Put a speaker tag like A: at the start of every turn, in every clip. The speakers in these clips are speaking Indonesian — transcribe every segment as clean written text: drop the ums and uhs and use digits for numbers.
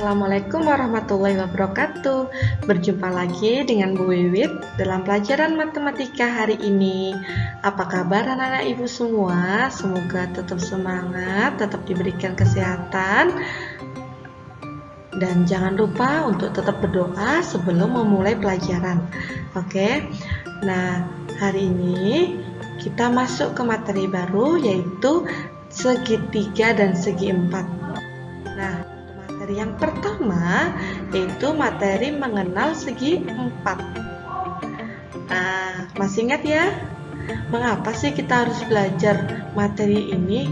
A: Assalamualaikum warahmatullahi wabarakatuh. Berjumpa lagi dengan Bu Wiwit dalam pelajaran matematika hari ini. Apa kabar anak-anak ibu semua? Semoga tetap semangat, tetap diberikan kesehatan, dan jangan lupa untuk tetap berdoa sebelum memulai pelajaran. Oke. Nah, hari ini kita masuk ke materi baru, yaitu segitiga dan segi empat. Nah, materi yang pertama yaitu materi mengenal segi empat. Nah, masih ingat ya? Mengapa sih kita harus belajar materi ini?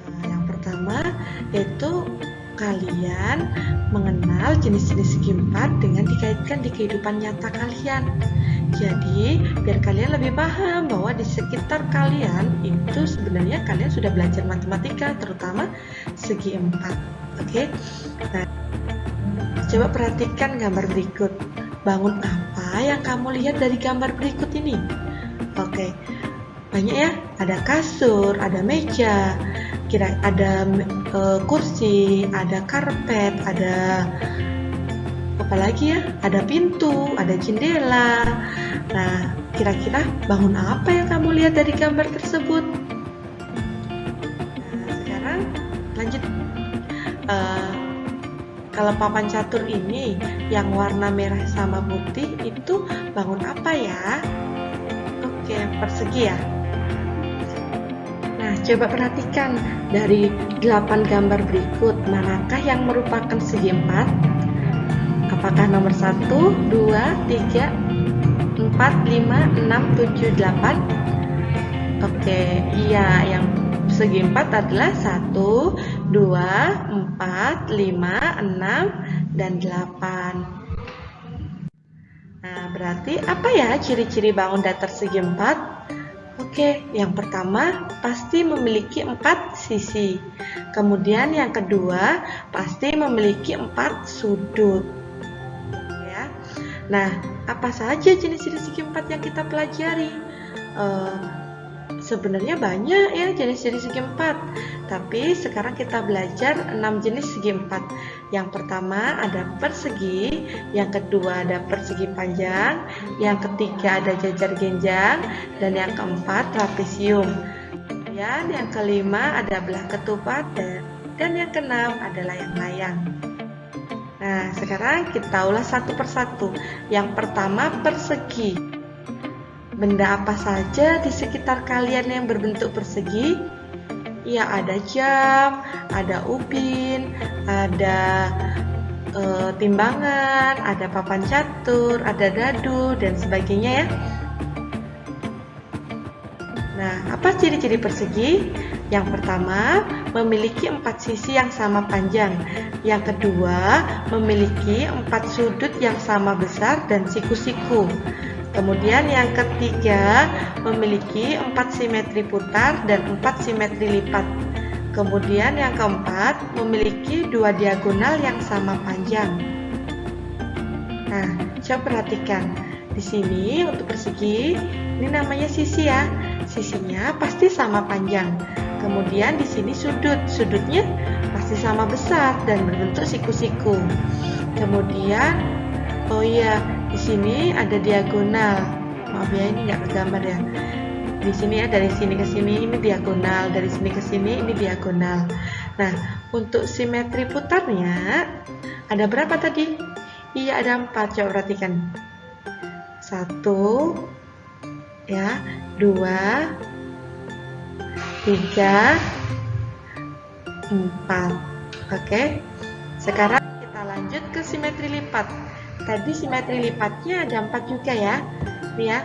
A: Nah, yang pertama yaitu kalian mengenal jenis-jenis segi empat dengan dikaitkan di kehidupan nyata kalian. Jadi, biar kalian lebih paham bahwa di sekitar kalian itu sebenarnya kalian sudah belajar matematika, terutama segi empat. Oke. Nah, coba perhatikan gambar berikut. Bangun apa yang kamu lihat dari gambar berikut ini? Oke. Banyak ya, ada kasur, ada meja, ada kursi, ada karpet, ada apa lagi ya? Ada pintu, ada jendela. Nah, kira-kira bangun apa yang kamu lihat dari gambar tersebut? Nah, sekarang lanjut. Kalau papan catur ini yang warna merah sama putih itu bangun apa ya? Oke, persegi ya. Nah, coba perhatikan dari 8 gambar berikut, manakah yang merupakan segi empat? Apakah nomor 1, 2, 3, 4, 5, 6, 7, 8? Oke, iya, yang segi empat adalah 1, 2, 4, 5, 6, dan 8. Nah, berarti apa ya ciri-ciri bangun datar segi empat? Oke, yang pertama pasti memiliki 4 sisi. Kemudian yang kedua pasti memiliki 4 sudut. Ya. Nah, apa saja jenis-jenis segi empat yang kita pelajari? Sebenarnya banyak ya jenis-jenis segi empat, tapi sekarang kita belajar 6 jenis segi empat. Yang pertama ada persegi, yang kedua ada persegi panjang, yang ketiga ada jajar genjang, dan yang keempat trapesium. Kemudian yang kelima ada belah ketupat, dan yang keenam ada layang-layang. Nah, sekarang kita ulas satu persatu. Yang pertama persegi. Benda apa saja di sekitar kalian yang berbentuk persegi? Ya, ada jam, ada ubin, ada timbangan, ada papan catur, ada dadu, dan sebagainya ya. Nah, apa ciri-ciri persegi? Yang pertama, memiliki 4 sisi yang sama panjang. Yang kedua, memiliki 4 sudut yang sama besar dan siku-siku. Kemudian yang ketiga, memiliki 4 simetri putar dan 4 simetri lipat. Kemudian yang keempat, memiliki 2 diagonal yang sama panjang. Nah, coba perhatikan. Di sini untuk persegi, ini namanya sisi ya. Sisinya pasti sama panjang. Kemudian di sini sudut. Sudutnya pasti sama besar dan berbentuk siku-siku. Kemudian, oh iya, di sini ada diagonal. Maaf ya, ini nggak kegambar ya. Di sini ya, dari sini ke sini ini diagonal, dari sini ke sini ini diagonal. Nah, untuk simetri putarnya ada berapa tadi? Iya, ada 4. Coba perhatikan. 1, ya, 2, 3, 4. Oke. Sekarang kita lanjut ke simetri lipat. Tadi simetri lipatnya ada 4 juga ya. Nih ya,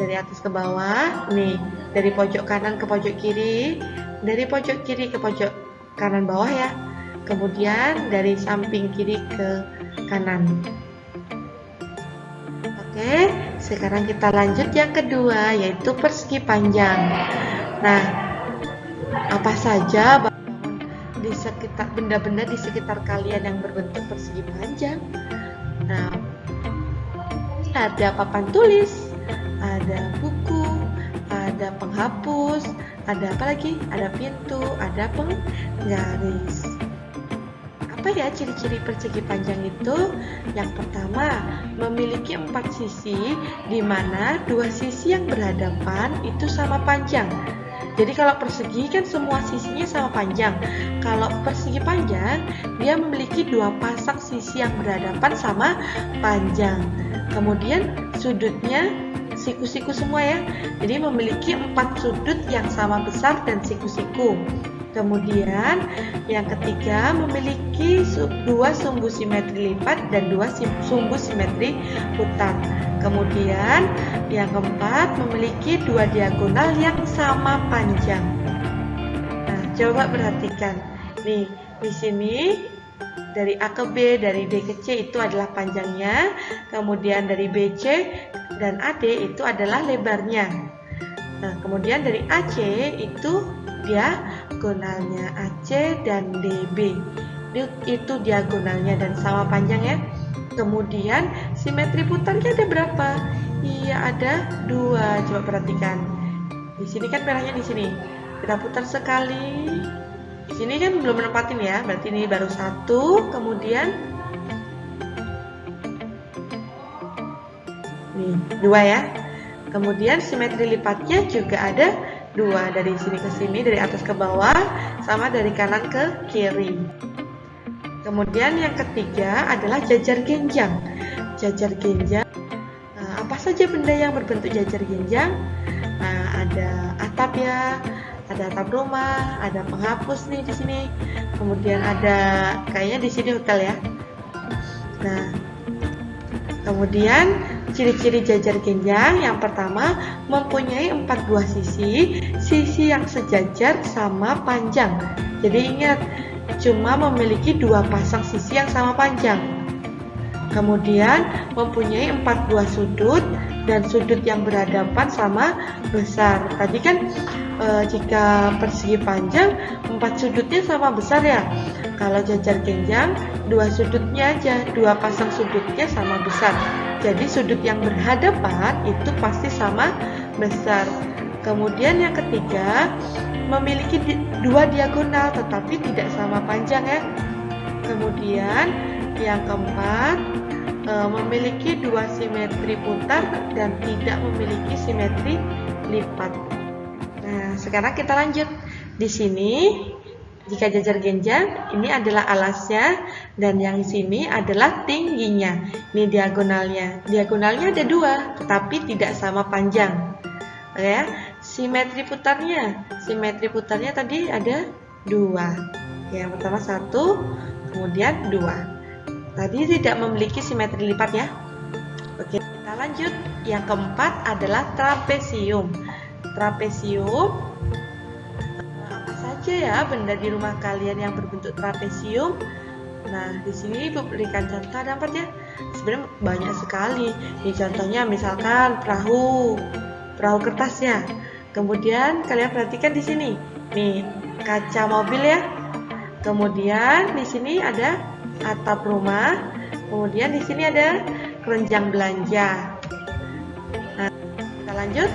A: dari atas ke bawah. Nih, dari pojok kanan ke pojok kiri, dari pojok kiri ke pojok kanan bawah ya. Kemudian dari samping kiri ke kanan. Oke, sekarang kita lanjut yang kedua, yaitu persegi panjang. Nah, apa saja di sekitar benda-benda di sekitar kalian yang berbentuk persegi panjang? Nah, ada papan tulis, ada buku, ada penghapus, ada apa lagi? Ada pintu, ada penggaris. Apa Apa ya ciri-ciri persegi panjang itu? Yang pertama, memiliki 4 sisi, di mana 2 sisi yang berhadapan itu sama panjang. Jadi kalau persegi kan semua sisinya sama panjang. Kalau persegi panjang, dia memiliki 2 pasang sisi yang berhadapan sama panjang. Kemudian sudutnya siku-siku semua ya. Jadi memiliki 4 sudut yang sama besar dan siku-siku. Kemudian yang ketiga, memiliki 2 sumbu simetri lipat dan 2 sumbu simetri putar. Kemudian yang keempat, memiliki 2 diagonal yang sama panjang. Nah, coba perhatikan. Nih, di sini dari A ke B, dari D ke C itu adalah panjangnya. Kemudian dari BC dan AD itu adalah lebarnya. Nah, kemudian dari AC itu diagonalnya, AC dan DB itu diagonalnya dan sama panjang ya. Kemudian simetri putarnya ada berapa? Iya, ada 2. Coba perhatikan. Di sini kan merahnya di sini. Kita putar sekali. Di sini kan belum menempatin ya, berarti ini baru 1. Kemudian nih 2 ya. Kemudian simetri lipatnya juga ada 2, dari sini ke sini, dari atas ke bawah, sama dari kanan ke kiri. Kemudian yang ketiga adalah jajar genjang. Jajar genjang, apa saja benda yang berbentuk jajar genjang? Ada atap ya, ada atap rumah, ada penghapus nih di sini. Kemudian ada kayaknya di sini hotel ya. Nah, kemudian ciri-ciri jajar genjang yang pertama, mempunyai 4 buah sisi yang sejajar sama panjang. Jadi ingat, cuma memiliki 2 pasang sisi yang sama panjang. Kemudian mempunyai 4 buah sudut dan sudut yang berhadapan sama besar. Tadi kan jika persegi panjang 4 sudutnya sama besar ya. Kalau jajar genjang 2 sudutnya aja, 2 pasang sudutnya sama besar. Jadi sudut yang berhadapan itu pasti sama besar. Kemudian yang ketiga, memiliki 2 diagonal tetapi tidak sama panjang ya. Kemudian yang keempat, memiliki 2 simetri putar dan tidak memiliki simetri lipat. Nah, sekarang kita lanjut. Di sini jika jajar genjang, ini adalah alasnya dan yang sini adalah tingginya. Ini diagonalnya. Diagonalnya ada 2, tetapi tidak sama panjang. Ya, simetri putarnya tadi ada 2. Yang pertama 1, kemudian 2. Tadi tidak memiliki simetri lipat ya. Oke, kita lanjut. Yang keempat adalah trapesium. Trapesium, apa saja ya benda di rumah kalian yang berbentuk trapesium? Nah, di sini Ibu berikan contoh, ada 4 ya. Sebenarnya banyak sekali. Ini contohnya misalkan perahu kertas ya. Kemudian kalian perhatikan di sini. Nih, kaca mobil ya. Kemudian di sini ada atap rumah. Kemudian di sini ada keranjang belanja. Nah, kita lanjut.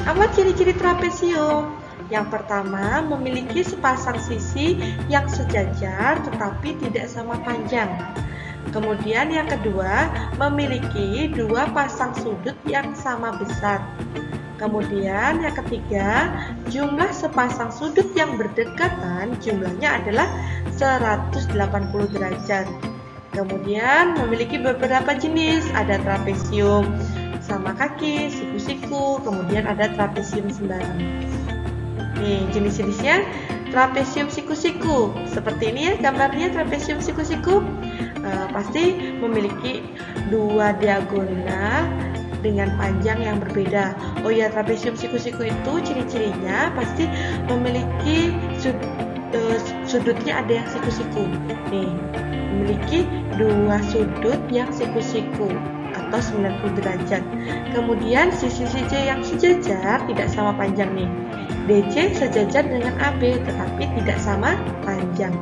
A: Apa ciri-ciri trapesium? Yang pertama, memiliki sepasang sisi yang sejajar tetapi tidak sama panjang. Kemudian yang kedua, memiliki 2 pasang sudut yang sama besar. Kemudian yang ketiga, jumlah sepasang sudut yang berdekatan jumlahnya adalah 180 derajat. Kemudian memiliki beberapa jenis, ada trapesium sama kaki, siku-siku, kemudian ada trapesium sembarang. Nih, jenis-jenisnya trapesium siku-siku. Seperti ini ya gambarnya trapesium siku-siku. Pasti memiliki 2 diagonal dengan panjang yang berbeda. Oh ya, trapesium siku-siku itu ciri-cirinya pasti memiliki sudutnya ada yang siku-siku. Nih, memiliki 2 sudut yang siku-siku atau 90 derajat. Kemudian sisi-sisi yang sejajar tidak sama panjang nih. DC sejajar dengan AB tetapi tidak sama panjang.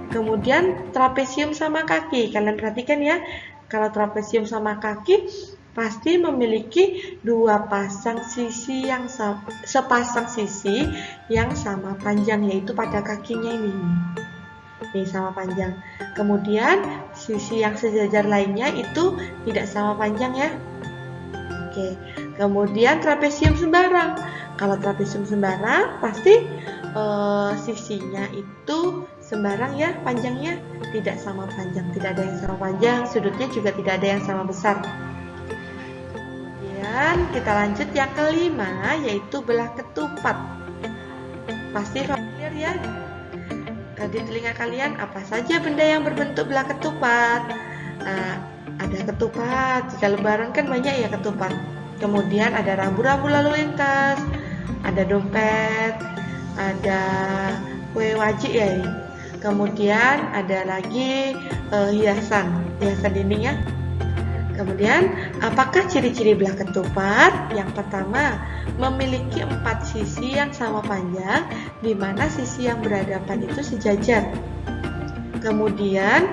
A: Kemudian trapesium sama kaki. Kalian perhatikan ya. Kalau trapesium sama kaki pasti memiliki 2 pasang sisi yang sepasang sisi yang sama panjang, yaitu pada kakinya ini. Nih sama panjang. Kemudian sisi yang sejajar lainnya itu tidak sama panjang ya. Oke. Kemudian trapesium sembarang. Kalau trapesium sembarang pasti sisinya itu sembarang ya, panjangnya tidak sama panjang, tidak ada yang sama panjang, sudutnya juga tidak ada yang sama besar. Kemudian kita lanjut yang kelima, yaitu belah ketupat. Pasti familiar ya di telinga kalian, apa saja benda yang berbentuk belah ketupat. Nah, ada ketupat, jika lebaran kan banyak ya ketupat. Kemudian ada rambu-rambu lalu lintas, ada dompet, ada kue wajib ya ini. Kemudian ada lagi hiasan dinding ya. Kemudian, apakah ciri-ciri belah ketupat? Yang pertama, memiliki 4 sisi yang sama panjang, di mana sisi yang berhadapan itu sejajar. Kemudian,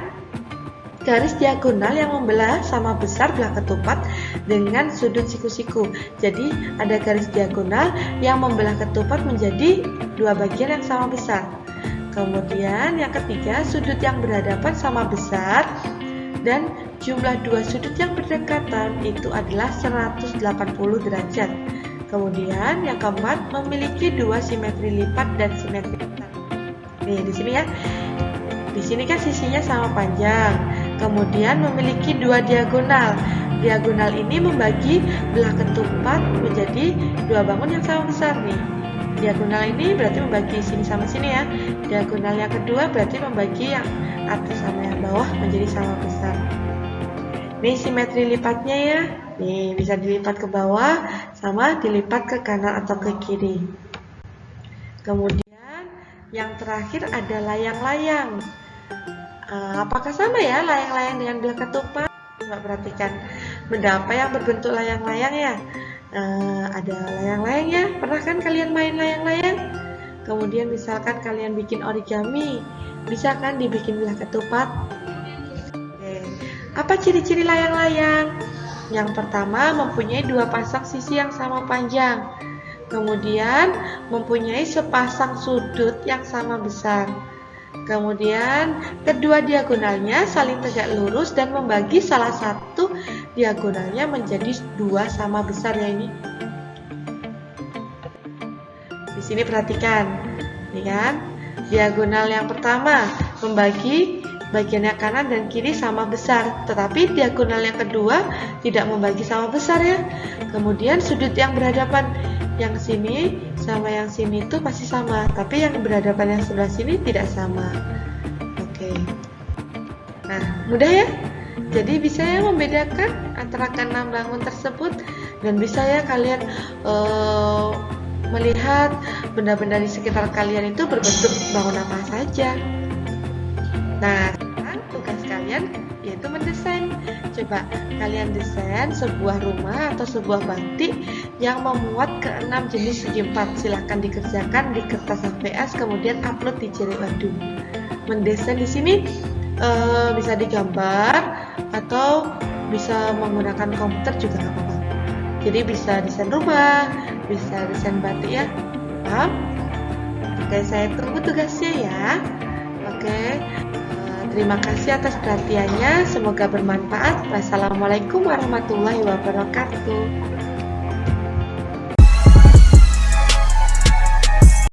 A: garis diagonal yang membelah sama besar belah ketupat dengan sudut siku-siku. Jadi, ada garis diagonal yang membelah ketupat menjadi 2 bagian yang sama besar. Kemudian, yang ketiga, sudut yang berhadapan sama besar dan jumlah 2 sudut yang berdekatan itu adalah 180 derajat. Kemudian yang keempat, memiliki 2 simetri lipat dan simetri datar. Nih di sini ya. Di sini kan sisinya sama panjang. Kemudian memiliki 2 diagonal. Diagonal ini membagi belah ketupat menjadi 2 bangun yang sama besar nih. Diagonal ini berarti membagi sini sama sini ya. Diagonal yang kedua berarti membagi yang atas sama yang bawah menjadi sama besar. Nih simetri lipatnya ya. Nih bisa dilipat ke bawah sama dilipat ke kanan atau ke kiri. Kemudian yang terakhir ada layang-layang. Apakah sama ya layang-layang dengan belah ketupat? Coba perhatikan. Benda apa yang berbentuk layang-layang ya? Ada layang-layang ya. Pernah kan kalian main layang-layang? Kemudian misalkan kalian bikin origami, bisa kan dibikin belah ketupat? Oke. Apa ciri-ciri layang-layang? Yang pertama, mempunyai 2 pasang sisi yang sama panjang. Kemudian mempunyai sepasang sudut yang sama besar. Kemudian kedua diagonalnya saling tegak lurus dan membagi salah satu diagonalnya menjadi 2 sama besar ya ini. Di sini perhatikan, nih kan, diagonal yang pertama membagi bagiannya kanan dan kiri sama besar, tetapi diagonal yang kedua tidak membagi sama besar ya. Kemudian sudut yang berhadapan yang sini sama yang sini itu pasti sama, tapi yang berhadapan yang sebelah sini tidak sama. Oke. Nah, mudah ya. Jadi bisa ya membedakan antara keenam bangun tersebut, dan bisa ya kalian melihat benda-benda di sekitar kalian itu berbentuk bangun apa saja. Nah, sekarang tugas kalian yaitu mendesain. Coba kalian desain sebuah rumah atau sebuah batik yang memuat ke-6 jenis segi 4. Silahkan dikerjakan di kertas HVS, kemudian upload di Cherry Wadu. Mendesain di sini bisa digambar atau bisa menggunakan komputer juga nggak apa-apa. Jadi bisa desain rumah, bisa desain batik ya. Paham? Oke, saya tunggu tugasnya ya. Oke, terima kasih atas perhatiannya. Semoga bermanfaat. Wassalamualaikum warahmatullahi wabarakatuh.